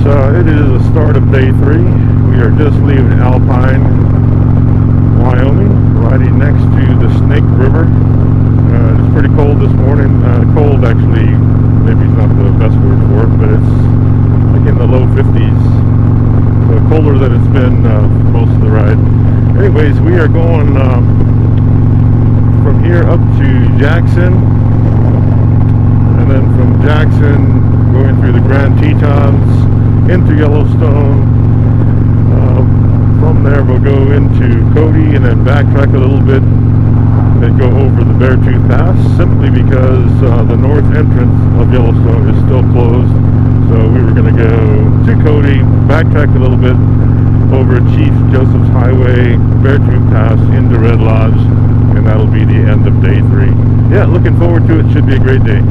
It is the start of day 3. We are just leaving Alpine, Wyoming, riding next to the Snake River. It's pretty cold this morning. Cold, actually, maybe it's not the best word for it, but it's like in the low 50s. So colder than it's been for most of the ride. Anyways, we are going from here up to Jackson, and then from Jackson going through the Grand Tetons into Yellowstone. From there we'll go into Cody and then backtrack a little bit and go over the Beartooth Pass, simply because the north entrance of Yellowstone is still closed. So we were going to go to Cody, backtrack a little bit over Chief Joseph's Highway, Beartooth Pass into Red Lodge, and that'll be the end of day 3. Yeah, looking forward to it. Should be a great day.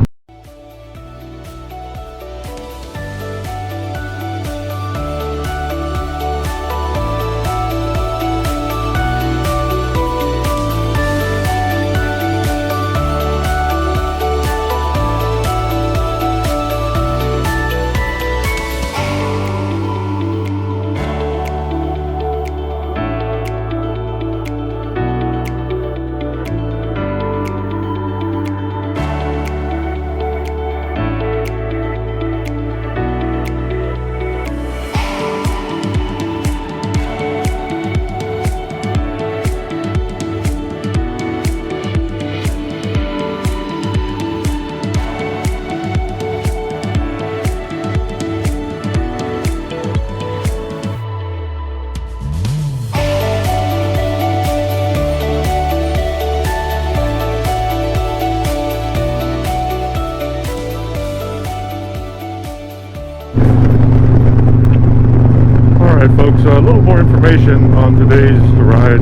Alright folks, a little more information on today's ride.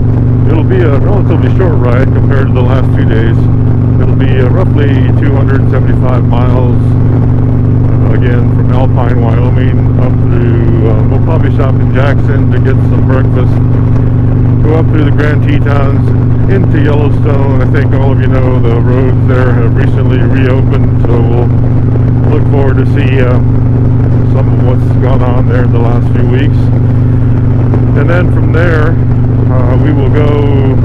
It'll be a relatively short ride compared to the last 2 days. It'll be roughly 275 miles, again from Alpine, Wyoming, up through, we'll probably stop in Jackson to get some breakfast, go up through the Grand Tetons into Yellowstone. I think all of you know the roads there have recently reopened, so we'll look forward to see some of what's gone on there in the last few weeks. And then from there, we will go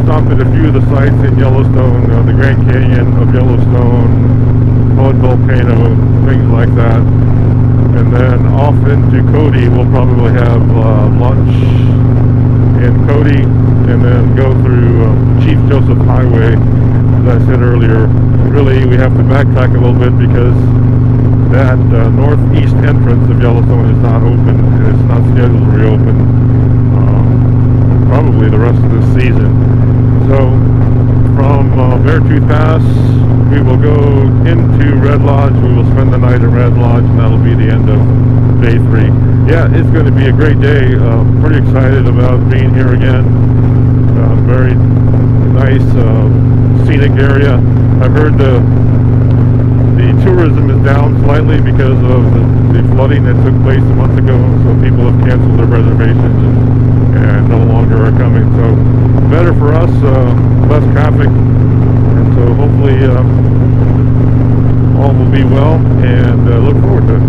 stop at a few of the sites in Yellowstone, the Grand Canyon of Yellowstone, Mud Volcano, things like that. And then off into Cody, we'll probably have lunch in Cody, and then go through Chief Joseph Highway. As I said earlier, really we have to backtrack a little bit because that northeast entrance of Yellowstone is not open, and it's not scheduled to reopen probably the rest of this season. So from Beartooth Pass, we will go into Red Lodge. We will spend the night at Red Lodge, and that'll be the end of day 3. Yeah, it's going to be a great day. Pretty excited about being here again. Very nice scenic area. I've heard the tourism is down slightly because of the flooding that took place a month ago, so people have canceled their reservations and no longer are coming. So better for us, less traffic, and so hopefully all will be well, and look forward to it.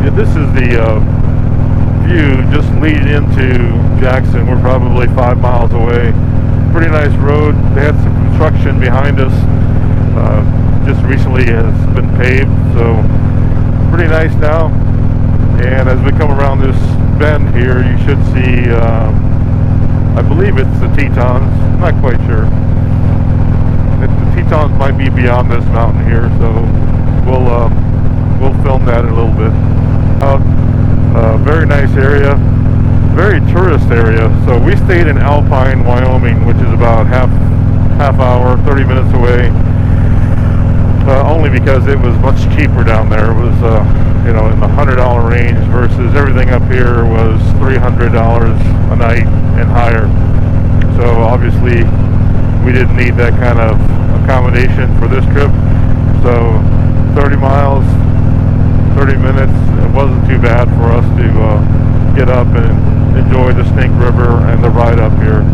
Yeah, this is the view just leading into Jackson. We're probably 5 miles away. Pretty nice road. They had some construction behind us. Just recently has been paved, so pretty nice now. And as we come around this bend here, you should see, I believe it's the Tetons. I'm not quite sure. The Tetons might be beyond this mountain here, so we'll film that in a little bit. Very nice area, very tourist area. So we stayed in Alpine, Wyoming, which is about half hour, 30 minutes away. Only because it was much cheaper down there. It was, in the $100 range versus everything up here was $300 a night and higher. So obviously we didn't need that kind of accommodation for this trip. So 30 miles, 30 minutes, it wasn't too bad for us to get up and enjoy the Snake River and the ride up here.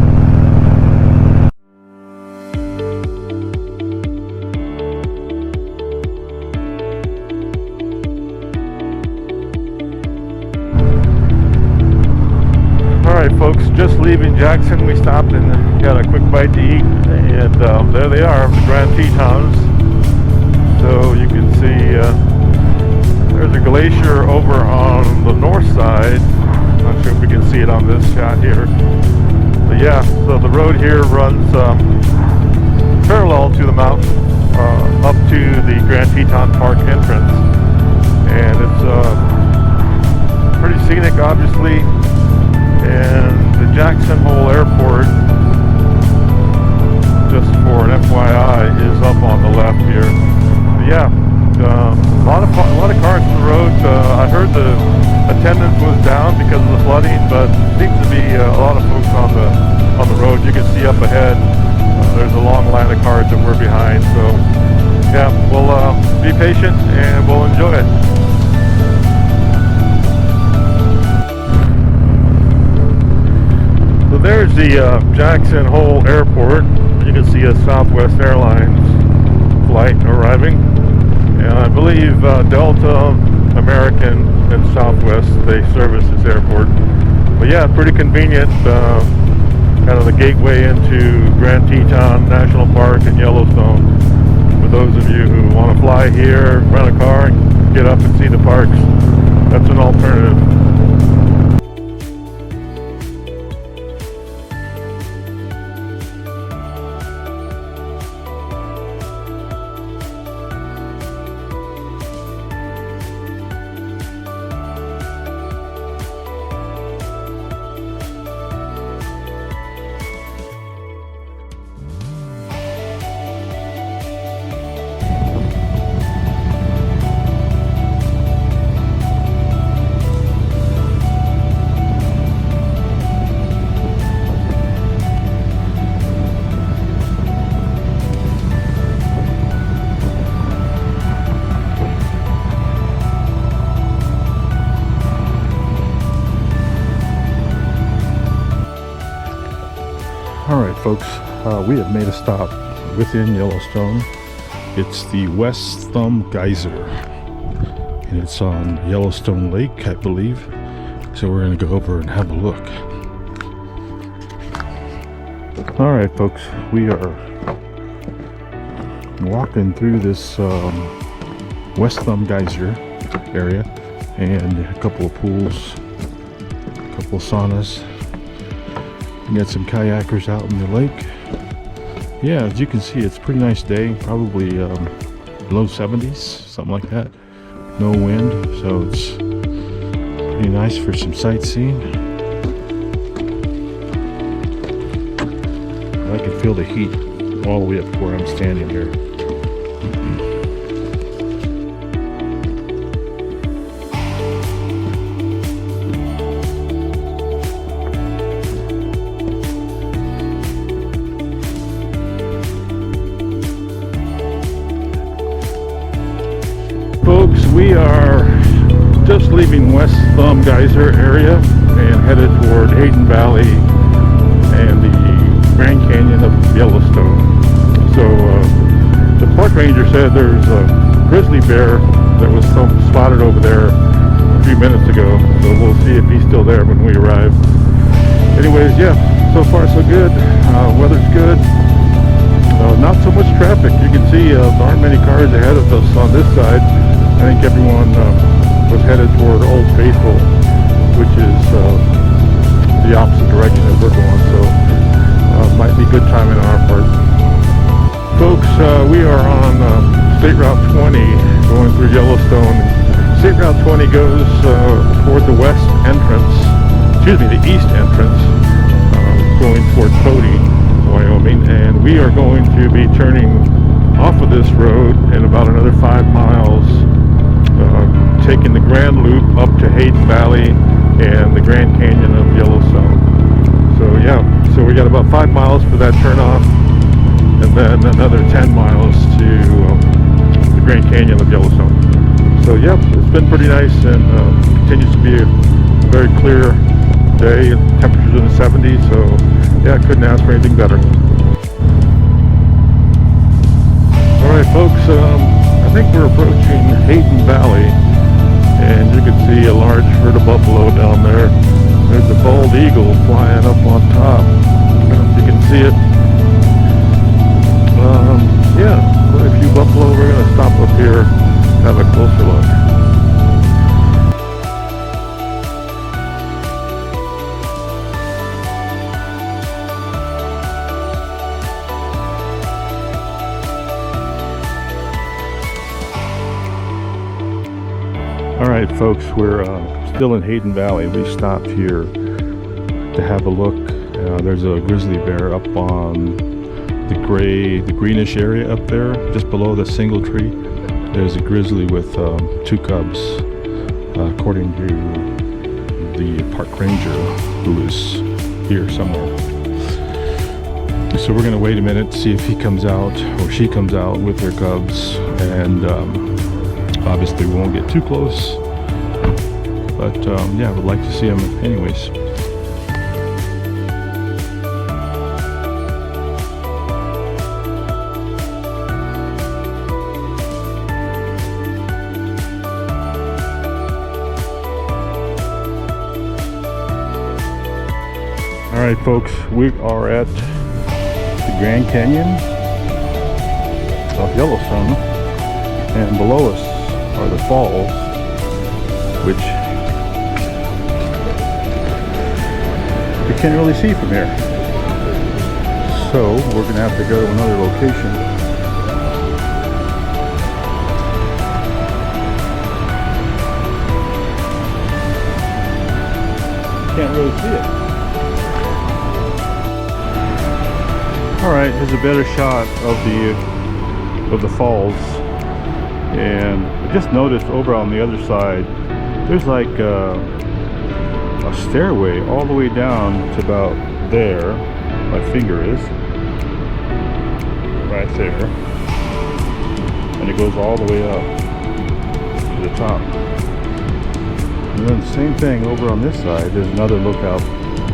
folks, just leaving Jackson, we stopped and got a quick bite to eat, and there they are, the Grand Tetons. So you can see there's a glacier over on the north side. Not sure if we can see it on this shot here. But yeah, so the road here runs parallel to the mountain up to the Grand Teton Park entrance, and it's pretty scenic, obviously. And the Jackson Hole Airport, just for an FYI, is up on the left here. But yeah, a lot of cars on the road. I heard the attendance was down because of the flooding, but seems to be a lot of folks on the road. You can see up ahead, there's a long line of cars that we're behind. So yeah, we'll be patient and we'll enjoy it. So there's the Jackson Hole Airport. You can see a Southwest Airlines flight arriving, and I believe Delta, American, and Southwest, they service this airport. But yeah, pretty convenient, kind of the gateway into Grand Teton National Park and Yellowstone. For those of you who want to fly here, rent a car, and get up and see the parks, that's an alternative. Alright folks, we have made a stop within Yellowstone. It's the West Thumb Geyser, and it's on Yellowstone Lake, I believe. So we're going to go over and have a look. Alright folks, we are walking through this West Thumb Geyser area, and a couple of pools, a couple of saunas. We got some kayakers out in the lake. Yeah, as you can see, it's a pretty nice day. Probably low 70s, something like that. No wind, so it's pretty nice for some sightseeing. I can feel the heat all the way up to where I'm standing here. Folks, we are just leaving West Thumb Geyser area and headed toward Hayden Valley and the Grand Canyon of Yellowstone. So the park ranger said there's a grizzly bear that was spotted over there a few minutes ago, so we'll see if he's still there when we arrive. Anyways, yeah, so far so good. Weather's good. Not so much traffic. You can see there aren't many cars ahead of us on this side. I think everyone was headed toward Old Faithful, which is the opposite direction that we're going, so might be good timing on our part. Folks, we are on State Route 20 going through Yellowstone. State Route 20 goes toward the west entrance, the east entrance, going toward Cody, Wyoming, and we are going to be turning off of this road in about another 5 miles, taking the Grand Loop up to Hayden Valley and the Grand Canyon of Yellowstone. So yeah, so we got about 5 miles for that turnoff, and then another 10 miles to the Grand Canyon of Yellowstone. So yeah, it's been pretty nice, and continues to be a very clear day. Temperatures in the 70s, so yeah, couldn't ask for anything better. Alright folks, I think we're approaching Hayden Valley, and you can see a large herd of buffalo down there. There's a bald eagle flying up on top. I don't know if you can see it. Yeah, quite a few buffalo. We're going to stop up here, have a closer look. All right, folks, we're still in Hayden Valley. We stopped here to have a look. There's a grizzly bear up on the greenish area up there, just below the single tree. There's a grizzly with 2 cubs, according to the park ranger, who is here somewhere. So we're gonna wait a minute to see if he comes out or she comes out with their cubs, and obviously we won't get too close, but yeah, I would like to see them anyways. All right, folks, we are at the Grand Canyon of Yellowstone, and below us are the falls, which you can't really see from here. So we're gonna have to go to another location. Can't really see it. All right, here's a better shot of the falls, and I just noticed over on the other side there's like a stairway all the way down to about there. My finger is right there, and it goes all the way up to the top. And then the same thing over on this side. There's another lookout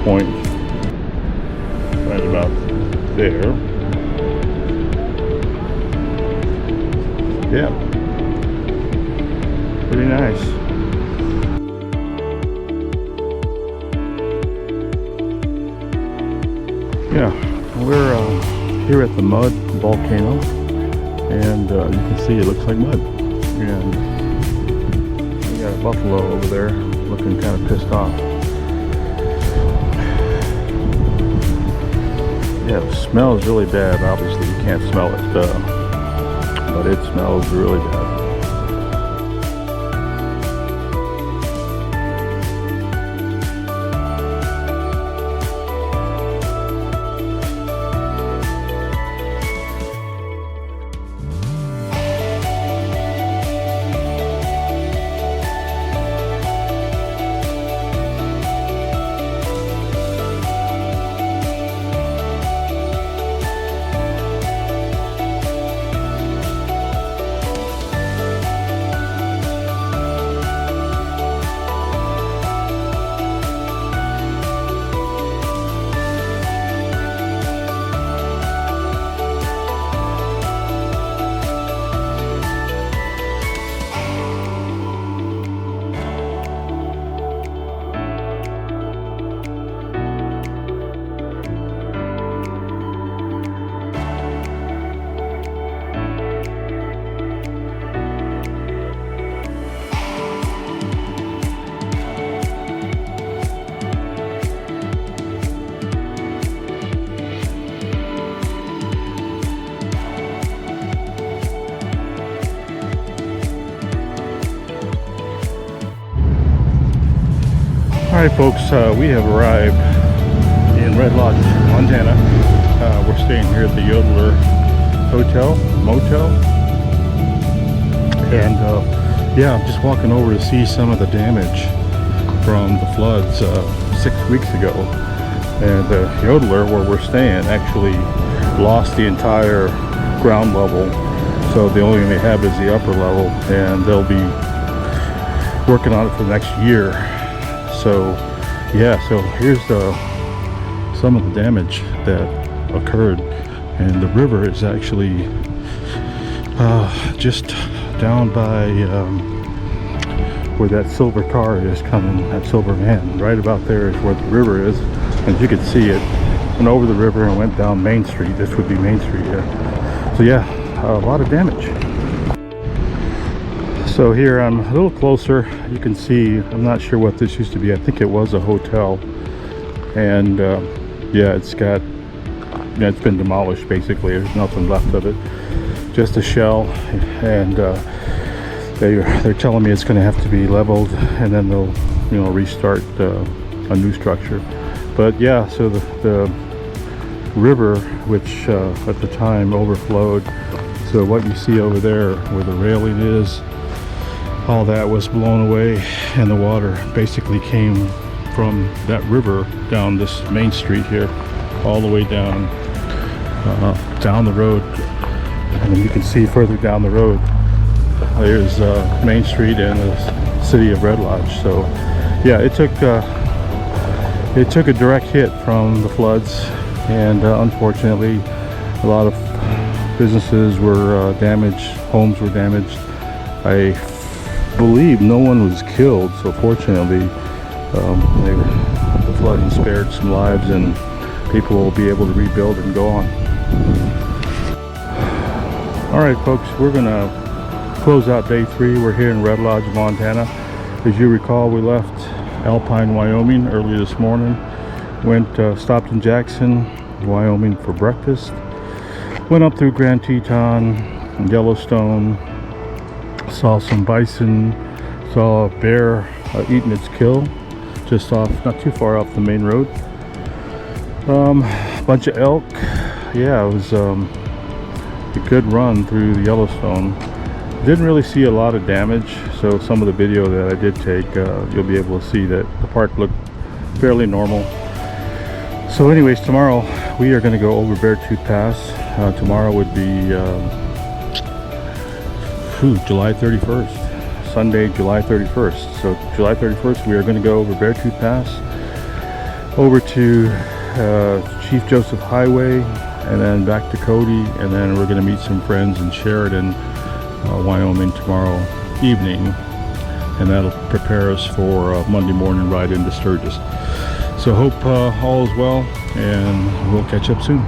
point right about there. Yeah, pretty nice. Yeah, we're here at the mud volcano, and you can see it looks like mud, and we got a buffalo over there looking kind of pissed off. Yeah, the smell is really bad. Obviously you can't smell it, but it smells really bad. Alright folks, we have arrived in Red Lodge, Montana. We're staying here at the Yodeler Motel. And yeah, I'm just walking over to see some of the damage from the floods 6 weeks ago. And the Yodeler, where we're staying, actually lost the entire ground level. So the only thing they have is the upper level, and they'll be working on it for the next year. So yeah, so here's some of the damage that occurred, and the river is actually just down by where that silver car is coming, that silver van. Right about there is where the river is, and you can see it. Went over the river and went down Main Street. This would be Main Street here. So yeah, a lot of damage. So here I'm a little closer. You can see, I'm not sure what this used to be. I think it was a hotel, and yeah, it's been demolished basically. There's nothing left of it, just a shell, and they're telling me it's going to have to be leveled, and then they'll restart a new structure. But yeah, so the river, which at the time overflowed, so what you see over there where the railing is, all that was blown away, and the water basically came from that river down this main street here, all the way down the road. And then you can see further down the road, there's Main Street and the city of Red Lodge. So yeah, it took a direct hit from the floods, and unfortunately a lot of businesses were damaged, homes were damaged. I believe no one was killed, so fortunately the flooding spared some lives, and people will be able to rebuild and go on. Alright folks, we're gonna close out day 3. We're here in Red Lodge, Montana. As you recall, we left Alpine, Wyoming early this morning. Stopped in Jackson, Wyoming for breakfast. Went up through Grand Teton and Yellowstone. Saw some bison. Saw a bear eating its kill just off, not too far off the main road. Bunch of elk. Yeah, it was a good run through the Yellowstone. Didn't really see a lot of damage, so some of the video that I did take, you'll be able to see that the park looked fairly normal. So anyways, tomorrow we are going to go over Beartooth Pass. Tomorrow would be July 31st, Sunday, July 31st. So July 31st we are going to go over Beartooth Pass, over to Chief Joseph Highway, and then back to Cody, and then we're going to meet some friends in Sheridan, Wyoming tomorrow evening, and that'll prepare us for a Monday morning ride into Sturgis. So hope all is well, and we'll catch up soon.